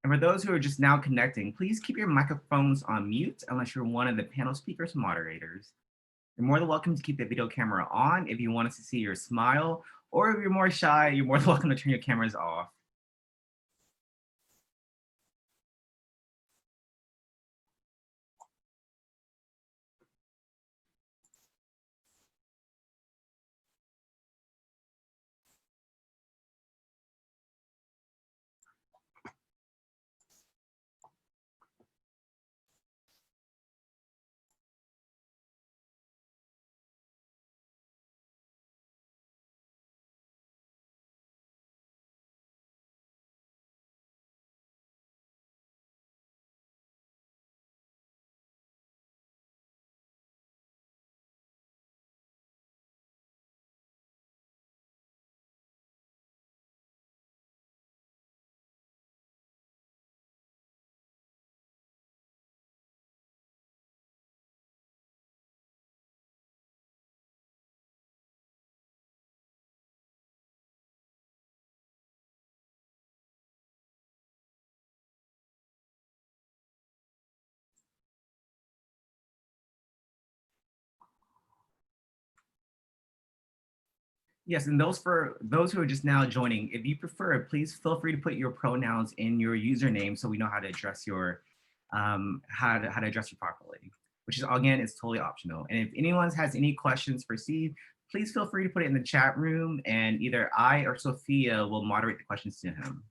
And for those who are just now connecting, please keep your microphones on mute unless you're one of the panel speakers moderators. You're more than welcome to keep the video camera on if you want us to see your smile, or if you're more shy, you're more than welcome to turn your cameras off. Yes, and for those who are just now joining, if you prefer, please feel free to put your pronouns in your username so we know how to address how to address you properly, which is again is totally optional. And if anyone has any questions for Steve, please feel free to put it in the chat room, and either I or Sophia will moderate the questions to him.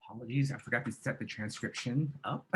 Apologies, I forgot to set the transcription up.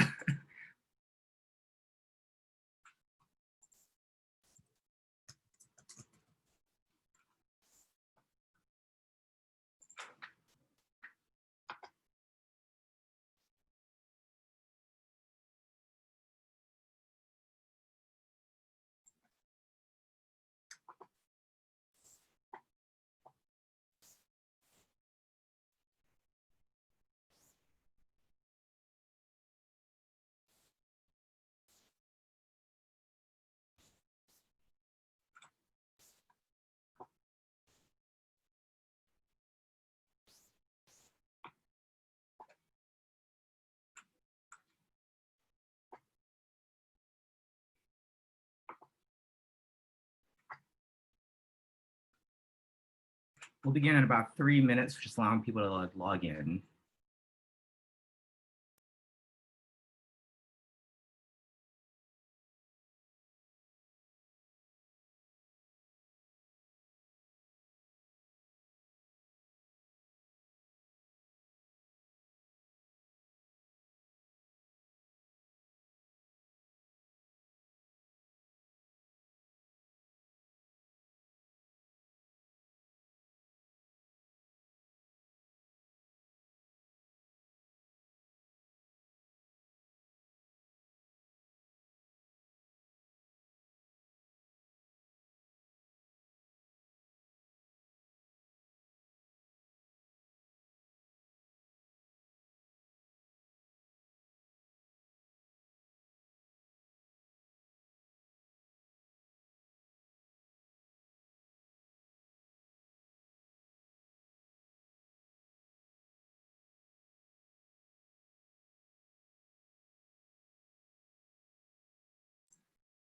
We'll begin in about 3 minutes, just allowing people to log in.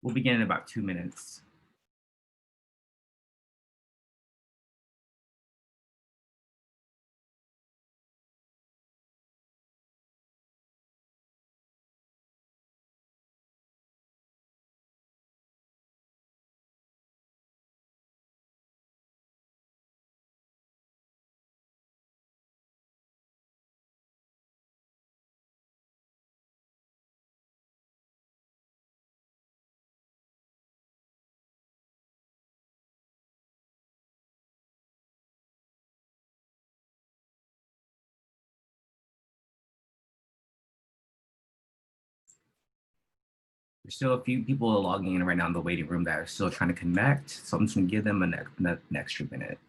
We'll begin in about 2 minutes. There's still a few people logging in right now in the waiting room that are still trying to connect. So I'm just gonna give them an extra minute.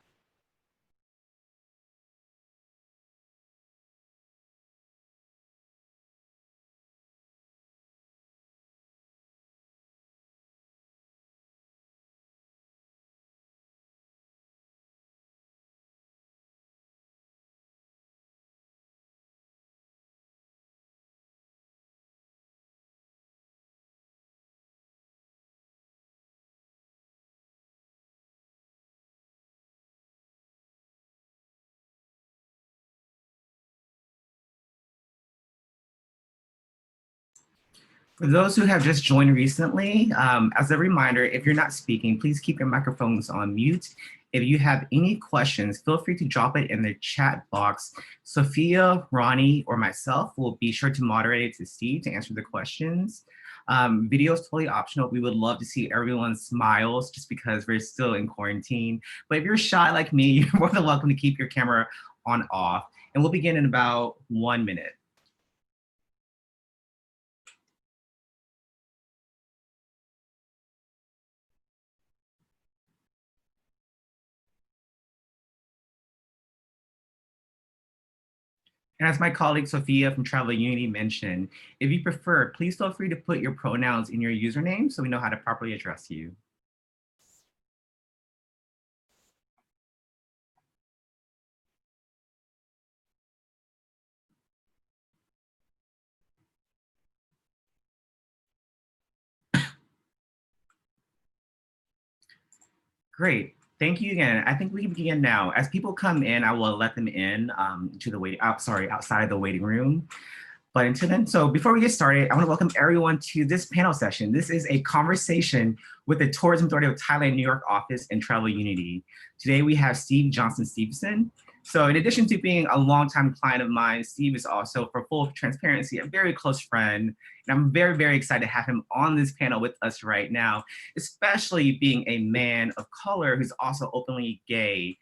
For those who have just joined recently, as a reminder, if you're not speaking, please keep your microphones on mute. If you have any questions, feel free to drop it in the chat box. Sophia, Ronnie, or myself will be sure to moderate it to Steve to answer the questions. Video is totally optional. We would love to see everyone's smiles just because we're still in quarantine. But if you're shy like me, you're more than welcome to keep your camera on off. And we'll begin in about 1 minute. And as my colleague Sophia from Travel Unity mentioned, if you prefer, please feel free to put your pronouns in your username so we know how to properly address you. Great. Thank you again. I think we can begin now. As people come in, I will let them in to the outside the waiting room. But until then, so before we get started, I want to welcome everyone to this panel session. This is a conversation with the Tourism Authority of Thailand, New York office and Travel Unity. Today we have Steve Johnson-Stevenson. So in addition to being a longtime client of mine, Steve is also, for full transparency, a very close friend. And I'm very, very excited to have him on this panel with us right now, especially being a man of color who's also openly gay,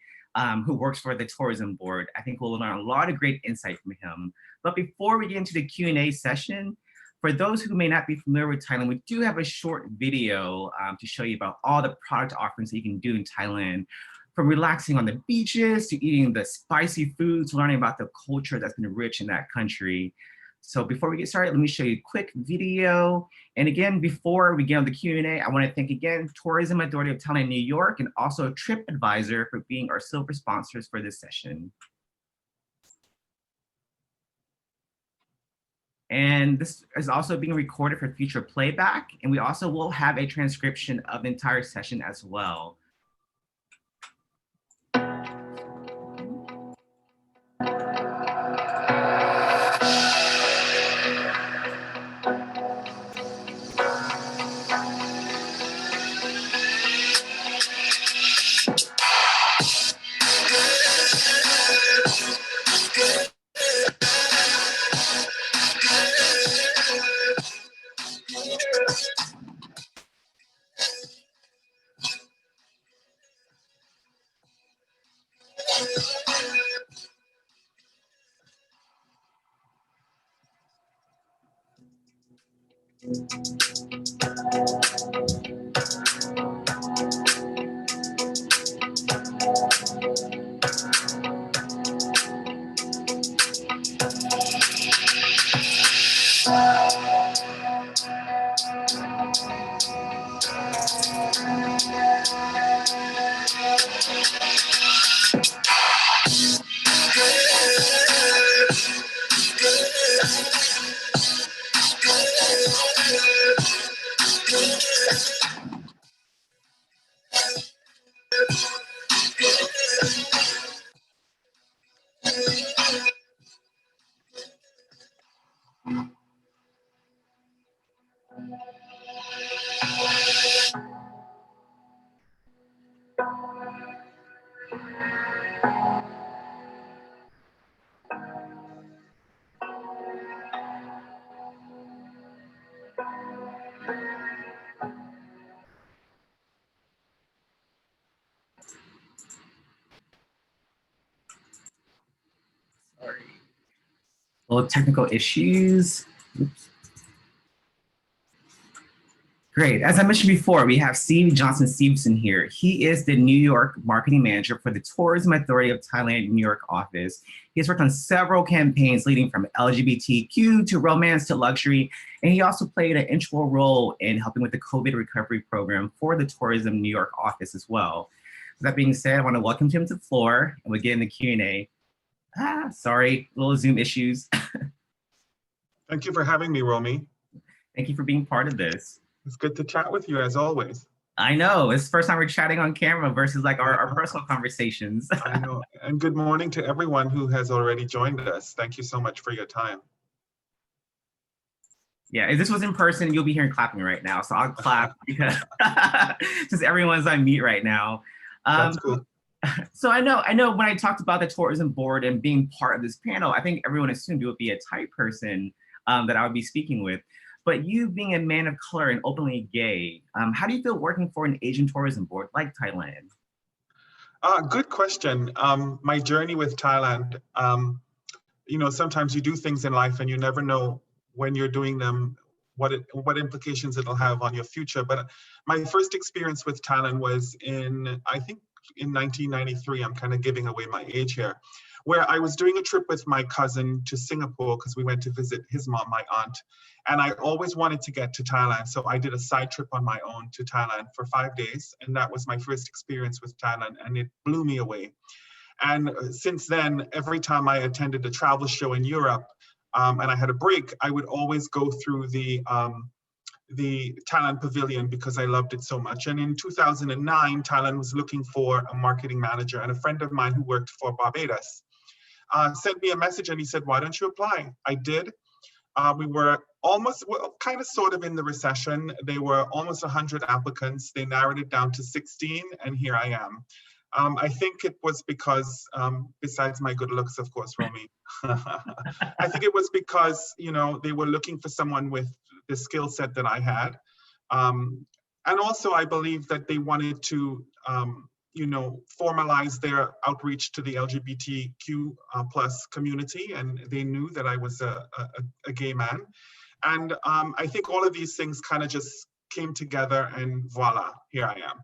who works for the tourism board. I think we'll learn a lot of great insight from him. But before we get into the Q&A session, for those who may not be familiar with Thailand, we do have a short video to show you about all the product offerings that you can do in Thailand, from relaxing on the beaches to eating the spicy foods, learning about the culture that's been rich in that country. So before we get started, let me show you a quick video. And again, before we get on the Q&A, I want to thank again Tourism Authority of Thailand, New York, and also TripAdvisor for being our silver sponsors for this session. And this is also being recorded for future playback. And we also will have a transcription of the entire session as well. Sorry. Little technical issues. Oops. Great. As I mentioned before, we have Steve Johnson-Stevenson here. He is the New York marketing manager for the Tourism Authority of Thailand New York office. He has worked on several campaigns leading from LGBTQ to romance to luxury, and he also played an integral role in helping with the COVID recovery program for the Tourism New York office as well. So that being said, I want to welcome him to the floor, and we'll get in the Q&A. Sorry, little Zoom issues. Thank you for having me, Romey. Thank you for being part of this. It's good to chat with you as always. I know, it's the first time we're chatting on camera versus like our personal conversations. I know, and good morning to everyone who has already joined us. Thank you so much for your time. Yeah, if this was in person, you'll be hearing clapping right now. So I'll clap because since everyone's on mute right now. That's cool. So I know when I talked about the tourism board and being part of this panel, I think everyone assumed it would be a Thai person that I would be speaking with. But you being a man of color and openly gay, how do you feel working for an Asian tourism board like Thailand? Good question. My journey with Thailand, you know, sometimes you do things in life and you never know when you're doing them, what implications it'll have on your future. But my first experience with Thailand was I think in 1993, I'm kind of giving away my age here, where I was doing a trip with my cousin to Singapore because we went to visit his mom, my aunt. And I always wanted to get to Thailand. So I did a side trip on my own to Thailand for 5 days. And that was my first experience with Thailand. And it blew me away. And since then, every time I attended a travel show in Europe and I had a break, I would always go through the Thailand pavilion because I loved it so much. And in 2009, Thailand was looking for a marketing manager. And a friend of mine who worked for Barbados sent me a message and he said, why don't you apply? I did. We were almost, well, kind of sort of in the recession. There were almost 100 applicants. They narrowed it down to 16, and here I am. I think it was because, besides my good looks, of course, Romey, I think it was because, you know, they were looking for someone with the skill set that I had. And also, I believe that they wanted to, you know, formalize their outreach to the LGBTQ plus community, and they knew that I was a gay man. And I think all of these things kind of just came together, and voila, here I am.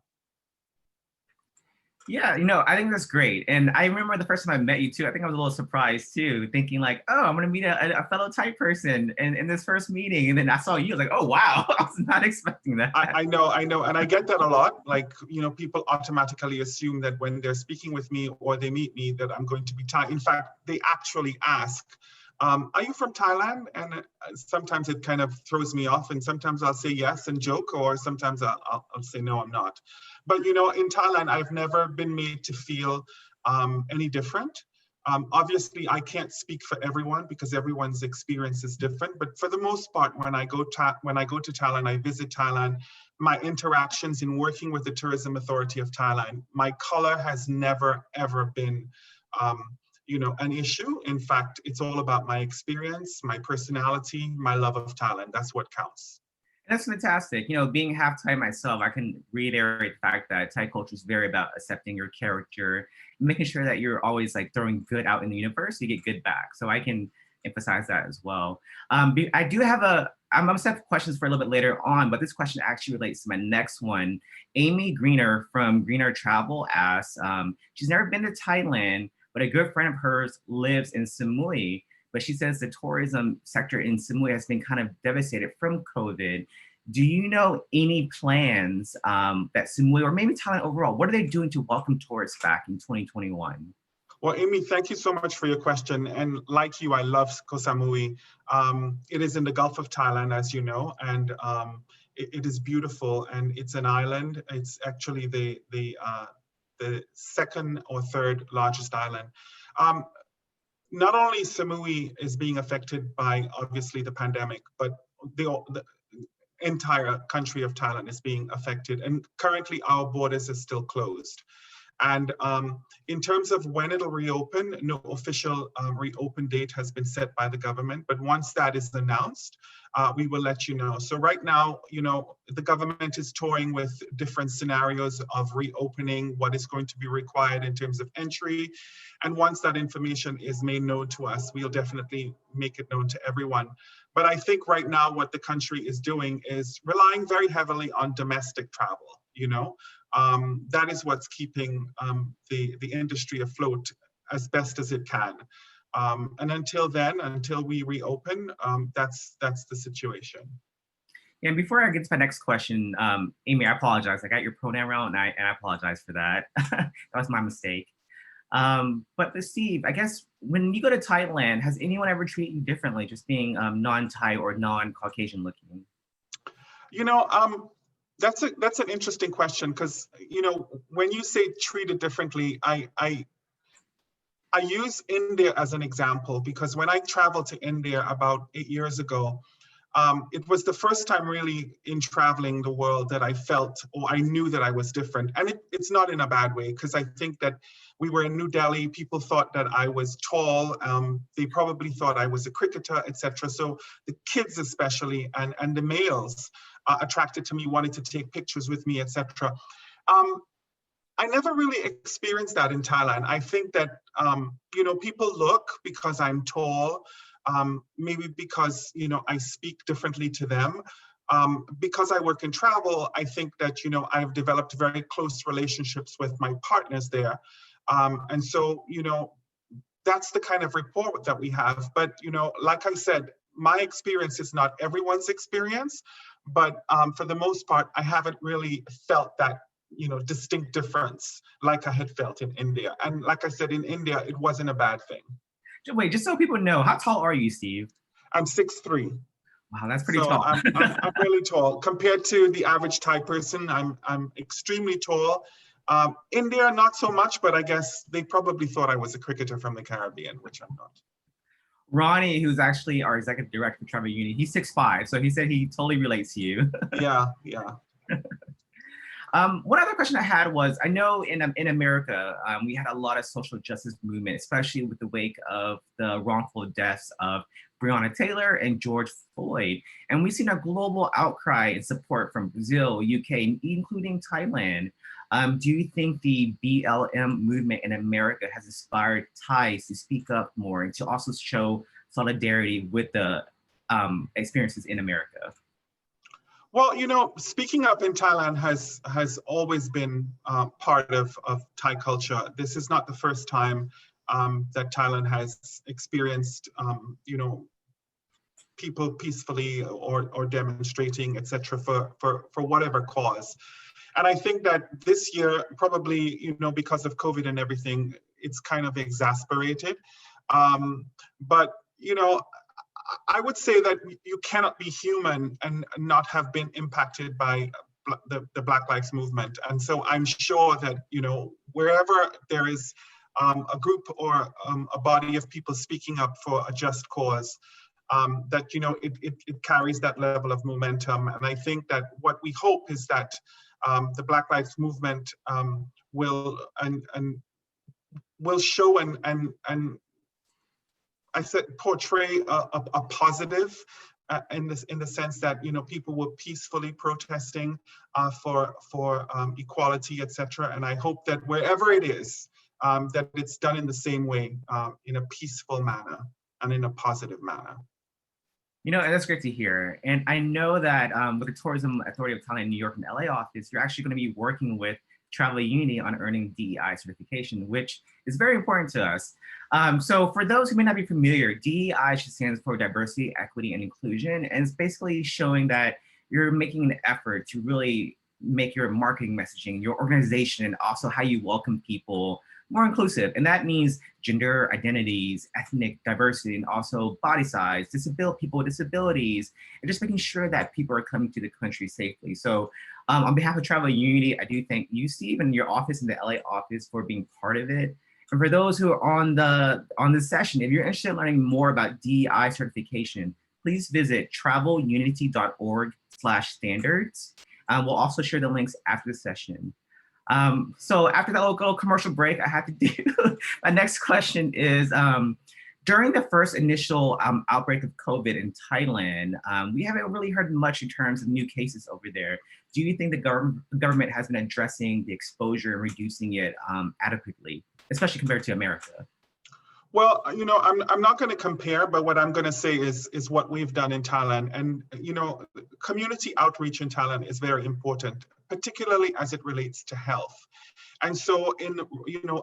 Yeah, you know, I think that's great. And I remember the first time I met you too, I think I was a little surprised too, thinking like, oh, I'm gonna meet a fellow Thai person in this first meeting. And then I saw you, I was like, oh, wow, I was not expecting that. I know. And I get that a lot. Like, you know, people automatically assume that when they're speaking with me or they meet me that I'm going to be Thai. In fact, they actually ask, are you from Thailand? And sometimes it kind of throws me off. And sometimes I'll say yes and joke, or sometimes I'll say, no, I'm not. But, you know, in Thailand, I've never been made to feel any different. Obviously, I can't speak for everyone because everyone's experience is different. But for the most part, when I go to Thailand, I visit Thailand, my interactions in working with the Tourism Authority of Thailand, my color has never, ever been you know, an issue. In fact, it's all about my experience, my personality, my love of Thailand. That's what counts. That's fantastic. You know, being half Thai myself, I can reiterate the fact that Thai culture is very about accepting your character, making sure that you're always like throwing good out in the universe, you get good back. So I can emphasize that as well. I do have I'm gonna have questions for a little bit later on, but this question actually relates to my next one. Amy Greener from Greener Travel asks, she's never been to Thailand, but a good friend of hers lives in Samui. But she says the tourism sector in Samui has been kind of devastated from COVID. Do you know any plans that Samui, or maybe Thailand overall, what are they doing to welcome tourists back in 2021? Well, Amy, thank you so much for your question. And like you, I love Koh Samui. It is in the Gulf of Thailand, as you know, and it is beautiful. And it's an island. It's actually the second or third largest island. Not only Samui is being affected by, obviously, the pandemic, but the entire country of Thailand is being affected. And currently, our borders are still closed. And in terms of when it'll reopen, no official reopen date has been set by the government. But once that is announced, we will let you know. So right now, you know, the government is toying with different scenarios of reopening, what is going to be required in terms of entry. And once that information is made known to us, we'll definitely make it known to everyone. But I think right now what the country is doing is relying very heavily on domestic travel, you know. That is what's keeping the industry afloat as best as it can. And until then, until we reopen, that's the situation. And before I get to my next question, Amy, I apologize. I got your pronoun wrong, and I apologize for that. That was my mistake. But Steve, I guess when you go to Thailand, has anyone ever treated you differently, just being non-Thai or non-Caucasian looking? You know, that's an interesting question, because, you know, when you say treated differently, I use India as an example, because when I traveled to India about 8 years ago, it was the first time really in traveling the world that I felt, or I knew that I was different. And it's not in a bad way, because I think that we were in New Delhi, people thought that I was tall, they probably thought I was a cricketer, etc. So the kids especially, and the males attracted to me, wanted to take pictures with me, etc. I never really experienced that in Thailand. I think that, you know, people look because I'm tall, maybe because, you know, I speak differently to them. Because I work in travel, I think that, you know, I've developed very close relationships with my partners there. And so, you know, that's the kind of rapport that we have. But, you know, like I said, my experience is not everyone's experience, but for the most part, I haven't really felt that, you know, distinct difference like I had felt in India. And like I said, in India, it wasn't a bad thing. Wait, just so people know, how tall are you, Steve? I'm 6'3". Wow, that's pretty so tall. I'm really tall. Compared to the average Thai person, I'm extremely tall. India, not so much, but I guess they probably thought I was a cricketer from the Caribbean, which I'm not. Ronnie, who's actually our executive director for Travel Uni, he's 6'5", so he said he totally relates to you. Yeah. One other question I had was, I know in America, we had a lot of social justice movement, especially with the wake of the wrongful deaths of Breonna Taylor and George Floyd. And we've seen a global outcry and support from Brazil, UK, including Thailand. Do you think the BLM movement in America has inspired Thais to speak up more and to also show solidarity with the experiences in America? Well, you know, speaking up in Thailand has always been part of Thai culture. This is not the first time that Thailand has experienced, you know, people peacefully or demonstrating, etc., for whatever cause. And I think that this year, probably, you know, because of COVID and everything, it's kind of exasperated. But, you know, I would say that you cannot be human and not have been impacted by the Black Lives Movement. And so I'm sure that, you know, wherever there is a group or a body of people speaking up for a just cause, that, you know, it carries that level of momentum. And I think that what we hope is that the Black Lives Movement will show and I said portray a positive in the sense that, you know, people were peacefully protesting for equality, etc. And I hope that wherever it is, that it's done in the same way, in a peaceful manner and in a positive manner. You know, and that's great to hear. And I know that with the Tourism Authority of Thailand, New York, and LA office, you're actually going to be working with Travel Uni on earning DEI certification, which is very important to us. So for those who may not be familiar, DEI stands for Diversity, Equity, and Inclusion. And it's basically showing that you're making an effort to really make your marketing messaging, your organization, and also how you welcome people more inclusive. And that means gender identities, ethnic diversity, and also body size, people with disabilities, and just making sure that people are coming to the country safely. So on behalf of Travel Unity, I do thank you, Steve, and your office and the LA office for being part of it. And for those who are on the session, if you're interested in learning more about DEI certification, please visit travelunity.org/standards. We'll also share the links after the session. So after that little commercial break, I have to do, my next question is, during the first initial outbreak of COVID in Thailand, we haven't really heard much in terms of new cases over there. Do you think the government has been addressing the exposure and reducing it adequately, especially compared to America? Well, I'm not going to compare, but what I'm going to say is what we've done in Thailand. And, community outreach in Thailand is very important, particularly as it relates to health. And so in,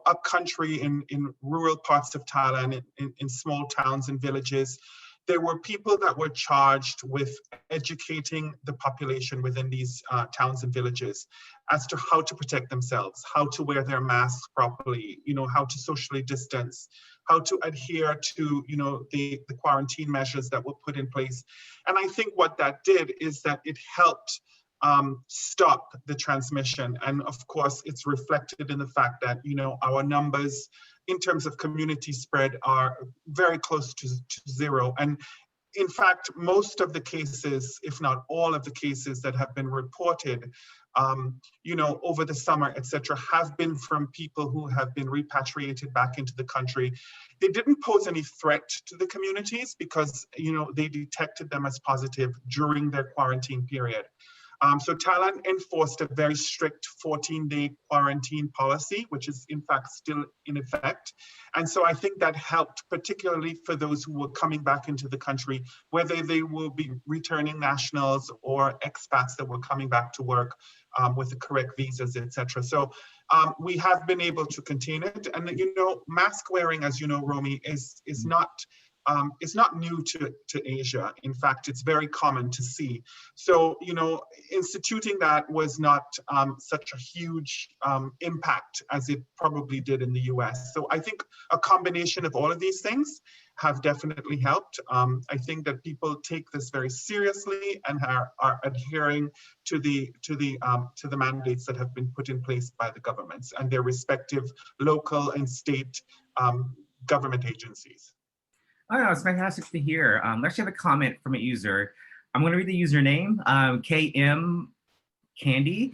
upcountry, in rural parts of Thailand, in small towns and villages, there were people that were charged with educating the population within these towns and villages as to how to protect themselves, how to wear their masks properly, how to socially distance, how to adhere to, the quarantine measures that were put in place. And I think what that did is that it helped stop the transmission. And of course, it's reflected in the fact that, our numbers in terms of community spread are very close to zero. And in fact, most of the cases, if not all of the cases that have been reported, over the summer, et cetera, have been from people who have been repatriated back into the country. They didn't pose any threat to the communities because, they detected them as positive during their quarantine period. So Thailand enforced a very strict 14-day quarantine policy, which is in fact still in effect. And so I think that helped, particularly for those who were coming back into the country, whether they will be returning nationals or expats that were coming back to work with the correct visas, etc. So we have been able to contain it. And mask wearing, as you know, Romey, is not it's not new to Asia. In fact, it's very common to see. So, instituting that was not such a huge impact as it probably did in the US. So I think a combination of all of these things have definitely helped. I think that people take this very seriously and are adhering to the mandates that have been put in place by the governments and their respective local and state government agencies. Oh, no, it's fantastic to hear. I actually have a comment from a user. I'm going to read the username, KM Candy.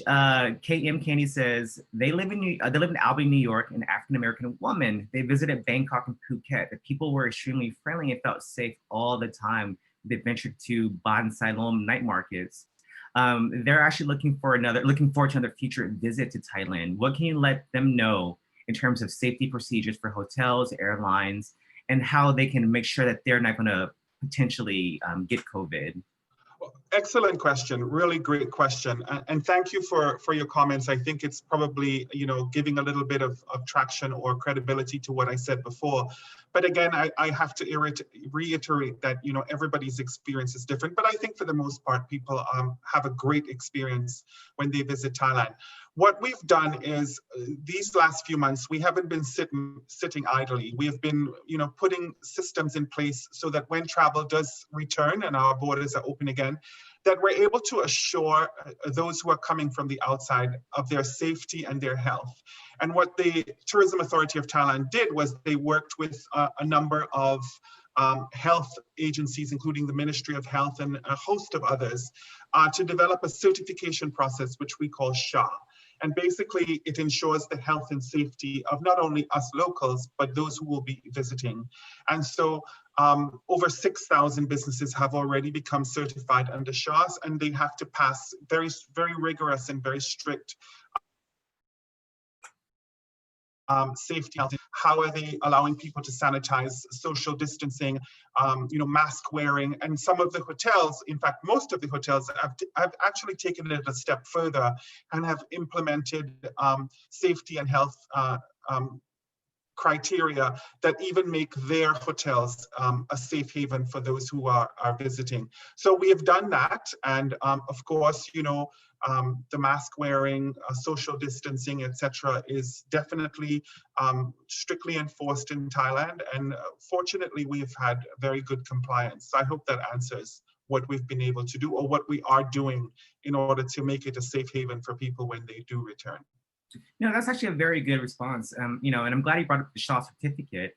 KM Candy says, they live in Albany, New York, an African-American woman. They visited Bangkok and Phuket. The people were extremely friendly and felt safe all the time. They ventured to Ban Silom night markets. They're actually looking forward to another future visit to Thailand. What can you let them know in terms of safety procedures for hotels, airlines, and how they can make sure that they're not going to potentially get COVID? Excellent question. Really great question. And thank you for your comments. I think it's probably, giving a little bit of traction or credibility to what I said before. But again, I have to reiterate that, everybody's experience is different. But I think for the most part, people have a great experience when they visit Thailand. What we've done is these last few months, we haven't been sitting idly. We have been, putting systems in place so that when travel does return and our borders are open again, that we're able to assure those who are coming from the outside of their safety and their health. And what the Tourism Authority of Thailand did was they worked with a number of health agencies, including the Ministry of Health and a host of others, to develop a certification process, which we call SHA. And basically, it ensures the health and safety of not only us locals, but those who will be visiting. And so over 6,000 businesses have already become certified under SHAs, and they have to pass very, very rigorous and very strict safety. How are they allowing people to sanitize, social distancing, mask wearing? And some of the hotels, in fact, most of the hotels have actually taken it a step further and have implemented safety and health criteria that even make their hotels a safe haven for those who are visiting. So we have done that. And of course, the mask wearing, social distancing, etc., is definitely strictly enforced in Thailand. And fortunately, we've had very good compliance. So I hope that answers what we've been able to do or what we are doing in order to make it a safe haven for people when they do return. That's actually a very good response. And I'm glad you brought up the SHA certificate.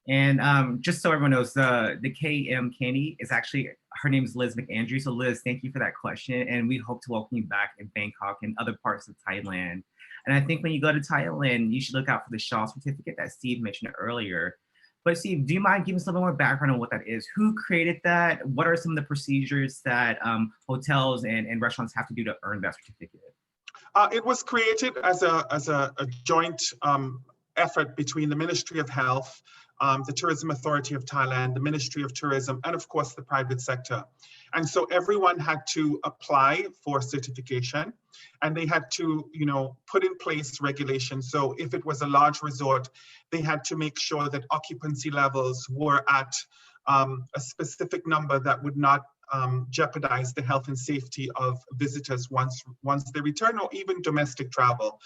And just so everyone knows, the KM Candy is actually, her name is Liz McAndrew. So Liz, thank you for that question. And we hope to welcome you back in Bangkok and other parts of Thailand. And I think when you go to Thailand, you should look out for the SHA certificate that Steve mentioned earlier. But Steve, do you mind giving us a little more background on what that is? Who created that? What are some of the procedures that hotels and restaurants have to do to earn that certificate? It was created as a joint effort between the Ministry of Health, the Tourism Authority of Thailand, the Ministry of Tourism, and of course the private sector. And so everyone had to apply for certification, and they had to, put in place regulations. So if it was a large resort, they had to make sure that occupancy levels were at a specific number that would not jeopardize the health and safety of visitors once they return, or even domestic travel.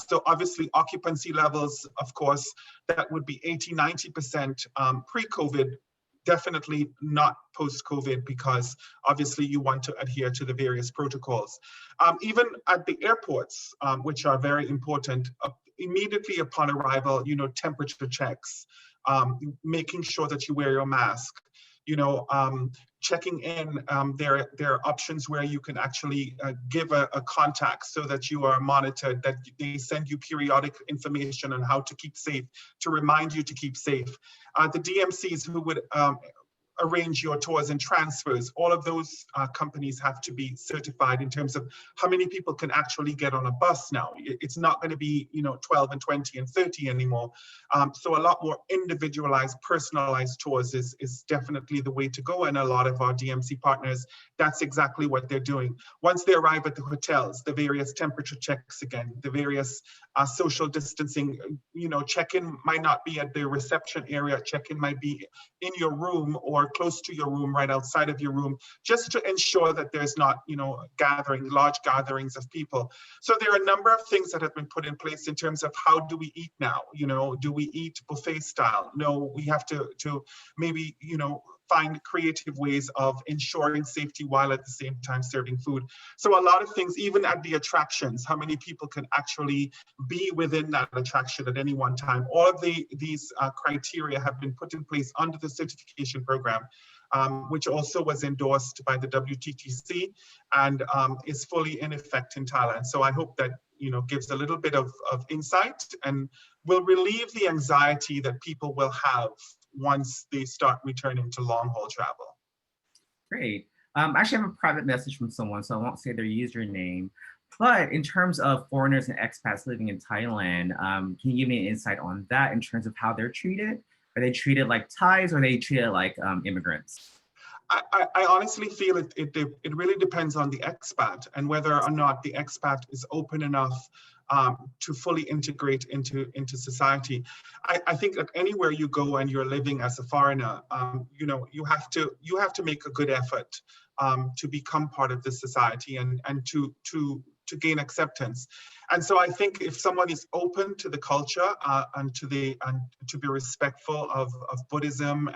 So obviously occupancy levels, of course, that would be 80-90% pre-COVID, definitely not post-COVID, because obviously you want to adhere to the various protocols. Even at the airports, which are very important, immediately upon arrival, temperature checks, making sure that you wear your mask, checking in. There are options where you can actually give a contact so that you are monitored, that they send you periodic information on how to keep safe, to remind you to keep safe. The DMCs who would arrange your tours and transfers, all of those companies have to be certified in terms of how many people can actually get on a bus now. It's not going to be 12 and 20 and 30 anymore. So a lot more individualized, personalized tours is definitely the way to go. And a lot of our DMC partners, that's exactly what they're doing. Once they arrive at the hotels, the various temperature checks again, the various social distancing, check-in might not be at the reception area, check-in might be in your room or close to your room, right outside of your room, just to ensure that there's not, large gatherings of people. So there are a number of things that have been put in place in terms of how do we eat now? Do we eat buffet style? No, we have to maybe, find creative ways of ensuring safety while at the same time serving food. So a lot of things, even at the attractions, how many people can actually be within that attraction at any one time. All of these criteria have been put in place under the certification program, which also was endorsed by the WTTC and is fully in effect in Thailand. So I hope that gives a little bit of insight and will relieve the anxiety that people will have once they start returning to long-haul travel. Great. I actually have a private message from someone, so I won't say their username. But in terms of foreigners and expats living in Thailand, can you give me an insight on that in terms of how they're treated? Are they treated like Thais, or are they treated like immigrants? I honestly feel it really depends on the expat and whether or not the expat is open enough to fully integrate into society. I think that anywhere you go and you're living as a foreigner, you have to make a good effort to become part of the society and to gain acceptance. And so I think if someone is open to the culture and to be respectful of Buddhism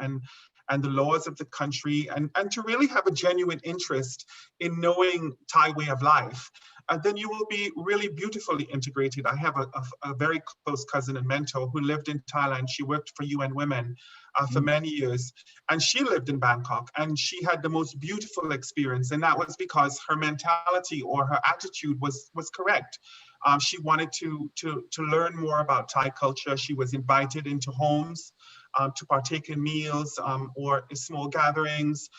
and the laws of the country, and to really have a genuine interest in knowing Thai way of life, then you will be really beautifully integrated. I have a very close cousin and mentor who lived in Thailand. She worked for UN Women for many years, and she lived in Bangkok, and she had the most beautiful experience, and that was because her mentality or her attitude was correct. She wanted to learn more about Thai culture. She was invited into homes to partake in meals or small gatherings.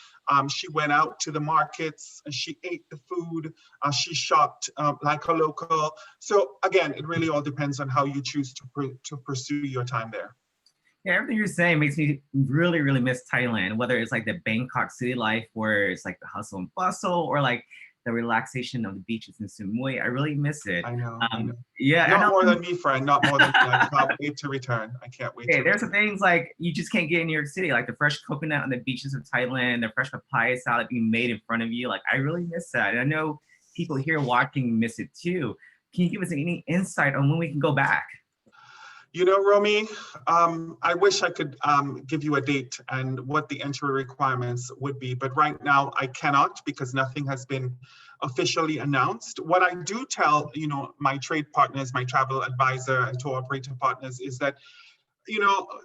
She went out to the markets and she ate the food. She shopped like a local. So again, it really all depends on how you choose to pursue your time there. Yeah, everything you're saying makes me really, really miss Thailand, whether it's like the Bangkok city life where it's like the hustle and bustle, or like the relaxation of the beaches in Samui. I really miss it. I know. Yeah. Not more than me, friend. Not more than me. I can't wait to return. I can't wait. Okay, there's some things like you just can't get in New York City, like the fresh coconut on the beaches of Thailand, the fresh papaya salad being made in front of you. Like, I really miss that. And I know people here watching miss it too. Can you give us any insight on when we can go back? Romey, I wish I could give you a date and what the entry requirements would be, but right now I cannot because nothing has been officially announced. What I do tell, my trade partners, my travel advisor and tour operator partners is that,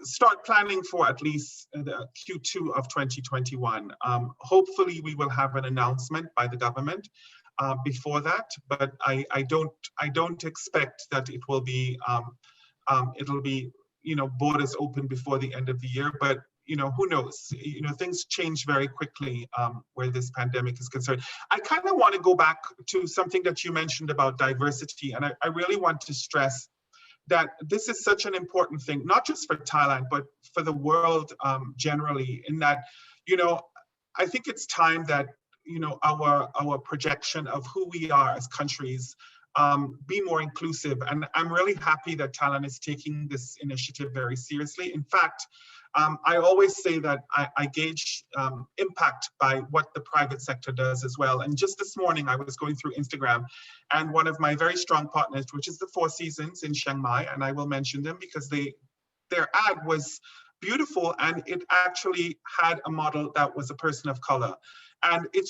start planning for at least the Q2 of 2021. Hopefully we will have an announcement by the government before that, but I don't expect that it will be it'll be, borders open before the end of the year, but, who knows? Things change very quickly where this pandemic is concerned. I kind of want to go back to something that you mentioned about diversity, and I really want to stress that this is such an important thing, not just for Thailand, but for the world generally, in that, you know, I think it's time that, you know, our projection of who we are as countries be more inclusive. And I'm really happy that Thailand is taking this initiative very seriously. In fact, I always say that I gauge impact by what the private sector does as well. And just this morning, I was going through Instagram, and one of my very strong partners, which is the Four Seasons in Chiang Mai, and I will mention them because their ad was beautiful, and it actually had a model that was a person of color. And it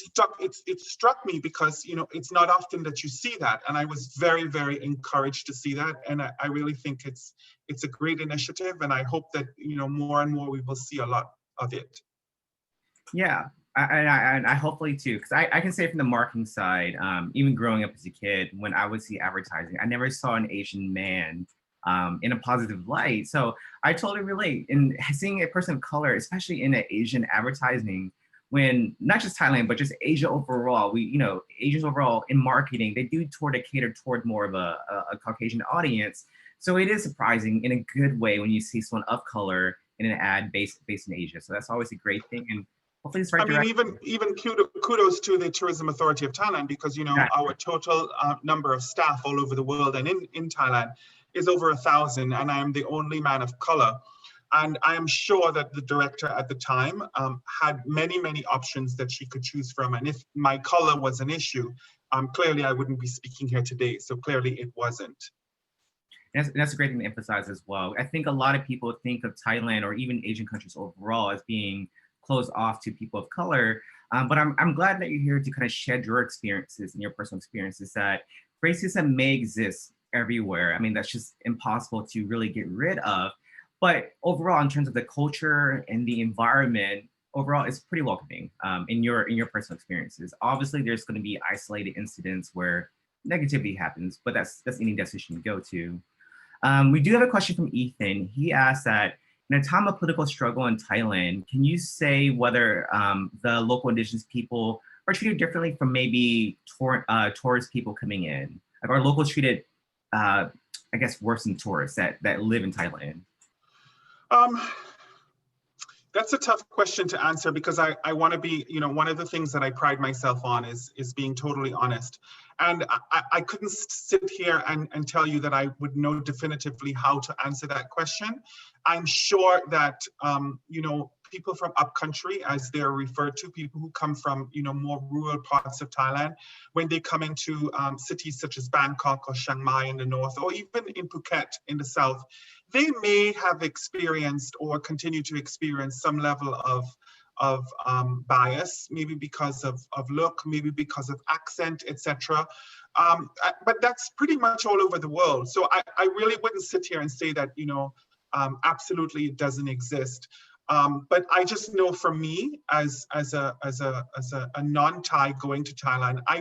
struck me because, you know, it's not often that you see that. And I was very, very encouraged to see that. And I really think it's a great initiative. And I hope that, you know, more and more we will see a lot of it. Yeah, I hopefully too, because I can say from the marketing side, even growing up as a kid, when I would see advertising, I never saw an Asian man in a positive light. So I totally relate. In seeing a person of color, especially in an Asian advertising, when not just Thailand, but just Asia overall, Asians overall in marketing, they do cater toward more of a Caucasian audience. So it is surprising in a good way when you see someone of color in an ad based in Asia. So that's always a great thing. And hopefully it's right. I mean, even kudos to the Tourism Authority of Thailand, because, you know, our total number of staff all over the world and in Thailand is over 1,000, and I am the only man of color. And I am sure that the director at the time had many, many options that she could choose from. And if my color was an issue, clearly I wouldn't be speaking here today. So clearly it wasn't. That's a great thing to emphasize as well. I think a lot of people think of Thailand or even Asian countries overall as being closed off to people of color. But I'm glad that you're here to kind of shed your experiences and your personal experiences that racism may exist everywhere. I mean, that's just impossible to really get rid of. But overall, in terms of the culture and the environment, overall, it's pretty welcoming in your personal experiences. Obviously, there's going to be isolated incidents where negativity happens, but that's any destination you go to. We do have a question from Ethan. He asked that in a time of political struggle in Thailand, can you say whether the local indigenous people are treated differently from maybe tourist people coming in? Like, are locals treated, I guess, worse than tourists that live in Thailand? That's a tough question to answer, because I want to be, you know, one of the things that I pride myself on is being totally honest. And I couldn't sit here and tell you that I would know definitively how to answer that question. I'm sure that, you know, people from upcountry, as they're referred to, people who come from, you know, more rural parts of Thailand, when they come into cities such as Bangkok or Chiang Mai in the north, or even in Phuket in the south, they may have experienced or continue to experience some level of bias, maybe because of look, maybe because of accent, etc. But that's pretty much all over the world. So I really wouldn't sit here and say that, you know, absolutely it doesn't exist. But I just know for me, as a non-Thai going to Thailand, I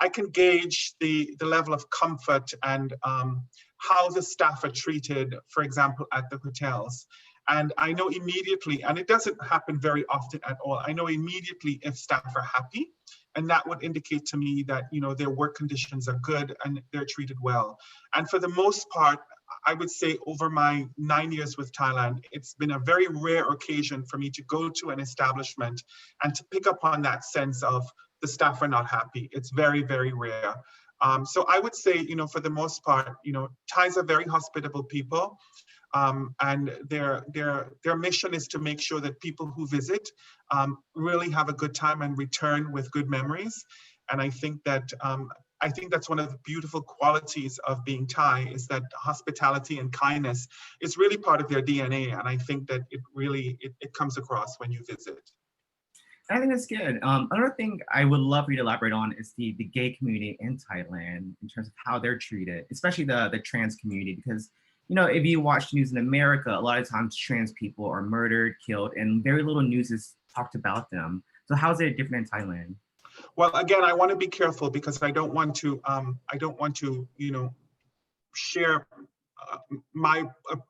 can gauge the level of comfort and how the staff are treated, for example, at the hotels. And I know immediately, and it doesn't happen very often at all, I know immediately if staff are happy, and that would indicate to me that, you know, their work conditions are good and they're treated well. And for the most part, I would say over my 9 years with Thailand, it's been a very rare occasion for me to go to an establishment and to pick up on that sense of the staff are not happy. It's very, very rare. So I would say, you know, for the most part, you know, Thais are very hospitable people. And their mission is to make sure that people who visit really have a good time and return with good memories. And I think that's one of the beautiful qualities of being Thai, is that hospitality and kindness is really part of their DNA. And I think that it really comes across when you visit. I think that's good. Another thing I would love for you to elaborate on is the gay community in Thailand in terms of how they're treated, especially the trans community, because, you know, if you watch news in America, a lot of times trans people are murdered, killed, and very little news is talked about them. So how is it different in Thailand? Well, again, I want to be careful because I don't want to, you know, share my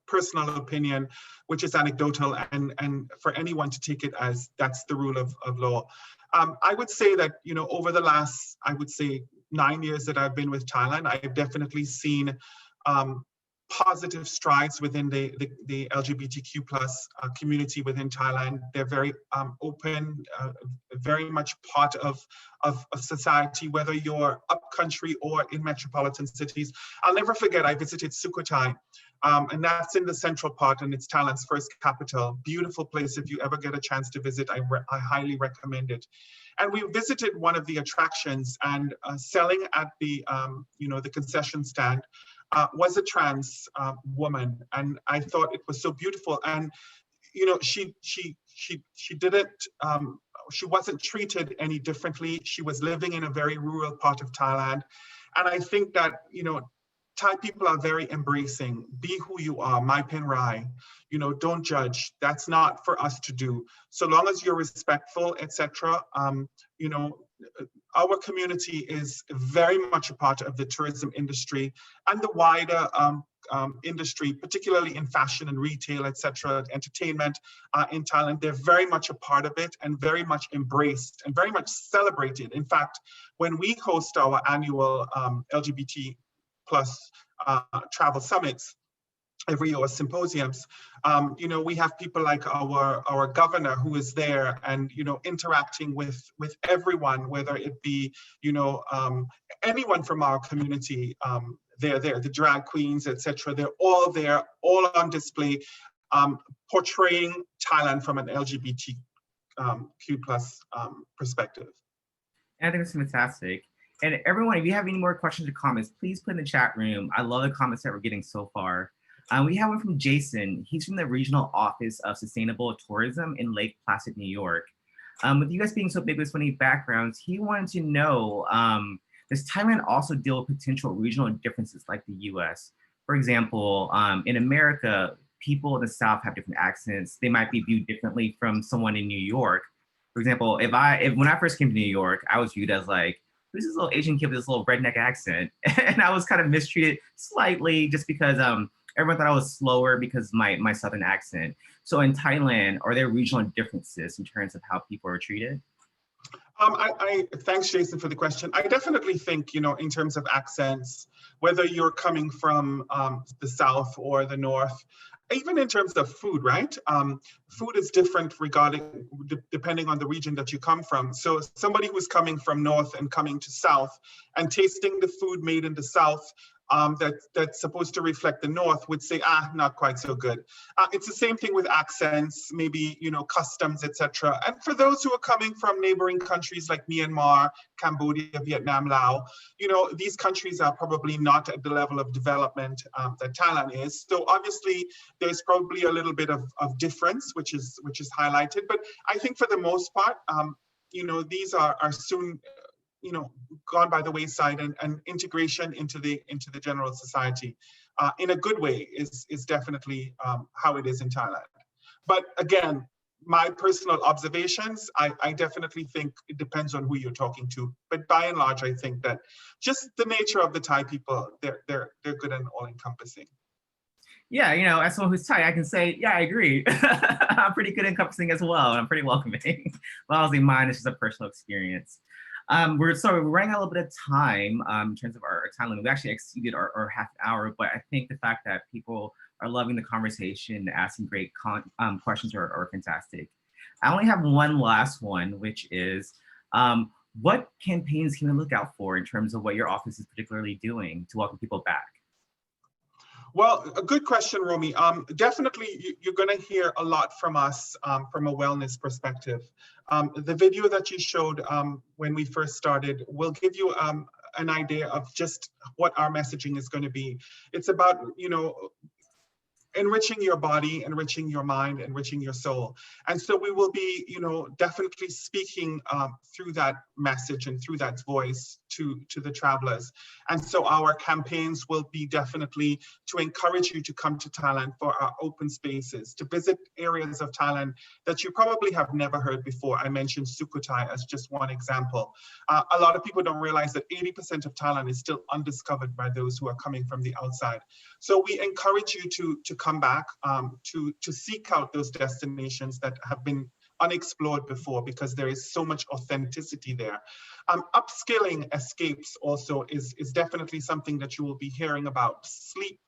personal opinion, which is anecdotal, and for anyone to take it as that's the rule of law. I would say that, you know, over the last, I would say 9 years that I've been with Thailand, I have definitely seen positive strides within the LGBTQ plus community within Thailand. They're very open, very much part of society, whether you're upcountry or in metropolitan cities. I'll never forget, I visited Sukhothai, and that's in the central part, and it's Thailand's first capital. Beautiful place. If you ever get a chance to visit, I highly recommend it. And we visited one of the attractions, and selling at the the concession stand was a trans woman, and I thought it was so beautiful. And she didn't. She wasn't treated any differently. She was living in a very rural part of Thailand, and I think that Thai people are very embracing. Be who you are, Mai Pen Rai. Don't judge. That's not for us to do. So long as you're respectful, etc. Our community is very much a part of the tourism industry and the wider industry, particularly in fashion and retail, etc., entertainment in Thailand. They're very much a part of it and very much embraced and very much celebrated. In fact, when we host our annual LGBT plus travel summits every year, or symposiums, we have people like our governor who is there and interacting with everyone, whether it be anyone from our community. They're there, the drag queens, etc. They're all there, all on display, portraying Thailand from an LGBTQ plus perspective. I think it's fantastic. And everyone, if you have any more questions or comments, please put in the chat room. I love the comments that we're getting so far. We have one from Jason. He's from the Regional Office of Sustainable Tourism in Lake Placid, New York. With you guys being so big with so many backgrounds, he wanted to know, does Thailand also deal with potential regional differences like the US? For example, in America, people in the South have different accents. They might be viewed differently from someone in New York. For example, when I first came to New York, I was viewed as like, who's this little Asian kid with this little redneck accent? And I was kind of mistreated slightly just because everyone thought I was slower because my Southern accent. So in Thailand, are there regional differences in terms of how people are treated? Thanks, Jason, for the question. I definitely think, in terms of accents, whether you're coming from the South or the North, even in terms of food, right? Food is different depending on the region that you come from. So somebody who's coming from North and coming to South and tasting the food made in the South that's supposed to reflect the North would say, not quite so good. It's the same thing with accents, maybe, customs, etc. And for those who are coming from neighboring countries like Myanmar, Cambodia, Vietnam, Laos, these countries are probably not at the level of development that Thailand is. So obviously there's probably a little bit of difference, which is highlighted. But I think for the most part, these are soon gone by the wayside, and integration into the general society in a good way is definitely how it is in Thailand. But again, my personal observations, I definitely think it depends on who you're talking to. But by and large, I think that just the nature of the Thai people, they're good and all encompassing. Yeah, as someone who's Thai, I can say, yeah, I agree. I'm pretty good encompassing as well. I'm pretty welcoming. Well, obviously mine is just a personal experience. We're running out a little bit of time in terms of our time limit. We actually exceeded our half hour, but I think the fact that people are loving the conversation, asking great questions are fantastic. I only have one last one, which is, what campaigns can we look out for in terms of what your office is particularly doing to welcome people back? Well, a good question, Romey. Definitely, you're going to hear a lot from us from a wellness perspective. The video that you showed when we first started will give you an idea of just what our messaging is going to be. It's about, enriching your body, enriching your mind, enriching your soul. And so we will be, definitely speaking through that message and through that voice to the travelers. And so our campaigns will be definitely to encourage you to come to Thailand for our open spaces, to visit areas of Thailand that you probably have never heard before. I mentioned Sukhothai as just one example. A lot of people don't realize that 80% of Thailand is still undiscovered by those who are coming from the outside. So we encourage you to come back, to seek out those destinations that have been unexplored before, because there is so much authenticity there. Upskilling escapes also is definitely something that you will be hearing about. Sleep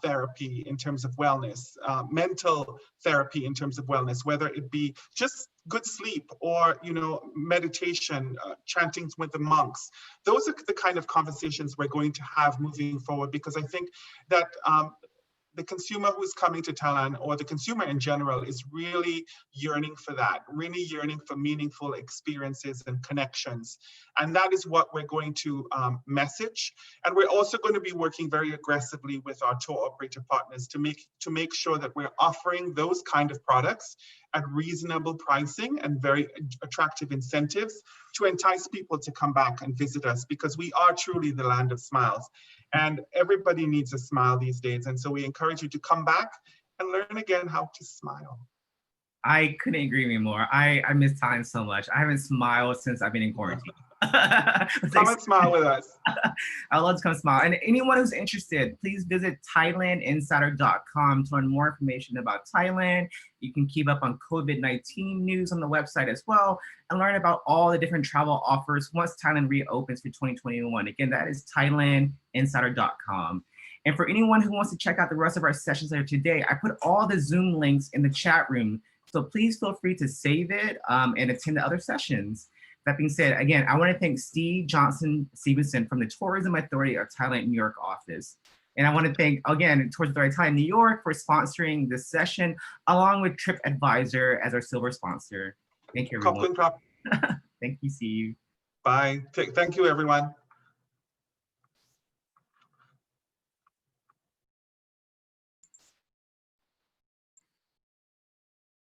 therapy in terms of wellness, mental therapy in terms of wellness, whether it be just good sleep or, you know, meditation, chantings with the monks. Those are the kind of conversations we're going to have moving forward, because I think that the consumer who's coming to Thailand, or the consumer in general, is really yearning for that, really yearning for meaningful experiences and connections. And that is what we're going to message. And we're also going to be working very aggressively with our tour operator partners to make sure that we're offering those kind of products at reasonable pricing and very attractive incentives to entice people to come back and visit us, because we are truly the land of smiles. And everybody needs a smile these days. And so we encourage you to come back and learn again how to smile. I couldn't agree more. I miss Thailand so much. I haven't smiled since I've been in quarantine. Come and smile with us. I love to come smile. And anyone who's interested, please visit thailandinsider.com to learn more information about Thailand. You can keep up on COVID-19 news on the website as well, and learn about all the different travel offers once Thailand reopens for 2021. Again, that is thailandinsider.com. And for anyone who wants to check out the rest of our sessions later today, I put all the Zoom links in the chat room. So please feel free to save it and attend the other sessions. That being said, again, I want to thank Steve Johnson-Stevenson from the Tourism Authority of Thailand, New York office. And I want to thank, again, Tourism Authority of Thailand, New York for sponsoring this session, along with TripAdvisor as our silver sponsor. Thank you, everyone. Thank you, Steve. Bye. Thank you, everyone.